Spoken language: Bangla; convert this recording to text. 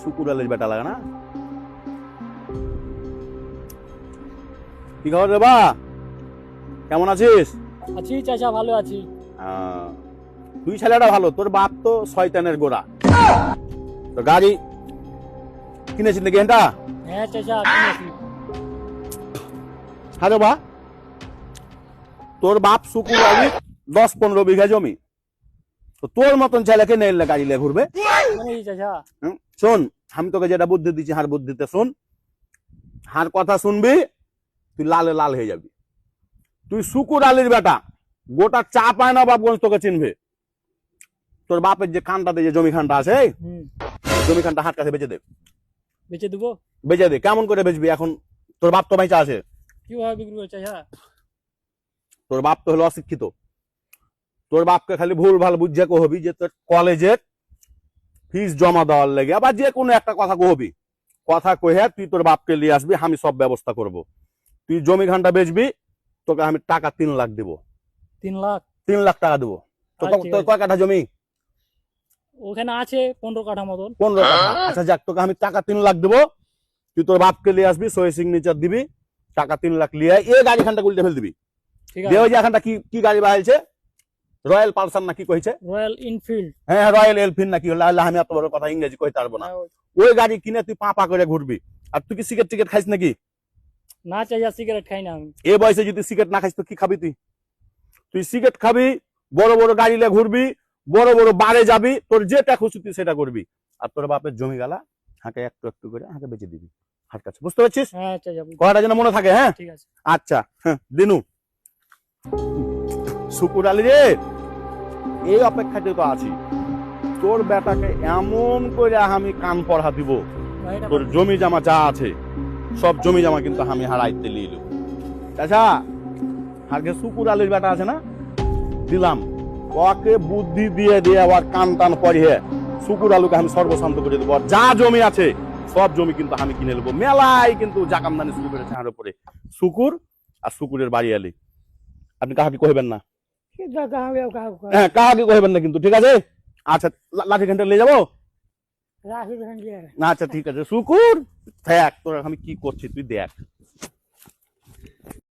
শুকুর আলীর বেটা লাগে না? কি খবর রে বা? কেমন আছিস? আছি চাচা, ভালো আছি। তুই ছেলেটা ভালো, তোর বাপ তো শয়তানের গোড়া। তো গাড়ি কিনেছিস নাকি এটা? হ্যাঁ চাচা, কিনেছি। হ্যাঁ বা, তোর বাপ শুকুর আলী 10-15 বিঘা জমি, তো তোর মতন ছেলেকে নেই গাড়ি নিয়ে ঘুরবে? চাচা শোন, আমি তোকে যেটা বুদ্ধি দিচ্ছি, হার বুদ্ধিতে শোন, হার কথা শুনবি, তুই লালে লাল হয়ে যাবি। তুই শুকুর আলীর বেটা, গোটা চা পায় না বাপগঞ্জ তোকে চিনবে। তোর বাপের যে খানটাতে যে জমি খানটা আছে, জমি খানটা হাট কাছে বেচে দে। বেচে দেবো? বেচে দে। কেমন করে বেচবি? এখন তোর বাপ তো বেঁচে আছে। কিভাবে বিক্রি করবে চাচা? তোর বাপ তো হলো অশিক্ষিত। তোর বাপকে খালি ভুল ভাল বুঝে কহবি যে তোর কলেজের ফিস জমা দেওয়ার লেগে, আবার যে কোনো একটা কথা কহবি। কথা কহে তুই তোর বাপকে নিয়ে আসবি, আমি সব ব্যবস্থা করব। তুই জমি খানটা বেচবি, তোকে আমি টাকা 3 লাখ দিব। 3 লাখ? 3 লাখ টাকা দেবো। তোর কয় কাঠা জমি? ওখানে আছে 15 কাঠা মতন। 15 কাঠা। আচ্ছা যাক, তোকে আমি টাকা 3 লাখ দেবো। তুই তোর বাপকে নিয়ে আসবি, সই সিগনেচার দিবি, টাকা 3 লাখ লিয়ে এই গাড়ি খানটা উল্টে ফেল দিবি। ঠিক যে ওই আছে। যে এখানটা কি গাড়ি বাড়াইছে, রয়্যাল পালসার না কি কইছে? Royal Enfield. হ্যাঁ, রয়্যাল এনফিল্ড না কি হলো, আমি এত বড় কথা ইংরেজি কইতে পারবো না। ওই গাড়ি কিনে তুই পা করে ঘুরবি। আর তুই কি সিগারেট টিকেট খাইস নাকি? না চাচা, সিগারেট খাই না আমি। এই বয়সে যদি সিগারেট না খাইস তো কি খাবি? তুই সিগারেট খাবি, বড় বড় গাড়ি নিয়ে ঘুরবি, বড় বড় বারে যাবি, তোর যেটা খুশি তুই সেটা করবি। আর তোর বাপের জমি গালা হাঁকে একটু একটু করে হাঁকে বেঁচে দিবি হাট কাছে। বুঝতে পারছিস? হ্যাঁ চাচা। কথাটা যেন মনে থাকে। হ্যাঁ ঠিক আছে। আচ্ছা, হ্যাঁ দিনু, শুকুর আলী রে, এই অপেক্ষাতে তো আছি। তোর বেটাকে এমন করে আমি কান পড়া দিব, তোর জমি জামা যা আছে সব জমি জামা কিন্তু আমি হারাইতে লিল। আচ্ছা, আগে শুকুর আলীর বেটা আছে না, দিলাম ওকে বুদ্ধি দিয়ে দিয়ে আবার কান টান পড়িয়ে শুকুর আলুকে আমি সর্বশান্ত করে দেবো। যা জমি আছে সব জমি কিন্তু আমি কিনে নেবো। মেলায় কিন্তু জাকামদানি শুরু করেছে আমার উপরে শুকুর আর শুকুরের বাড়ি আলী। আপনি কাহাকে কইবেন না? হ্যাঁ, কাহাকে কইবেন না কিন্তু, ঠিক আছে? আচ্ছা, লাঠি ঘন্টা নিয়ে যাবো। আচ্ছা ঠিক আছে শুকুর, দেখ তোর আমি কি করছি তুই দেখ।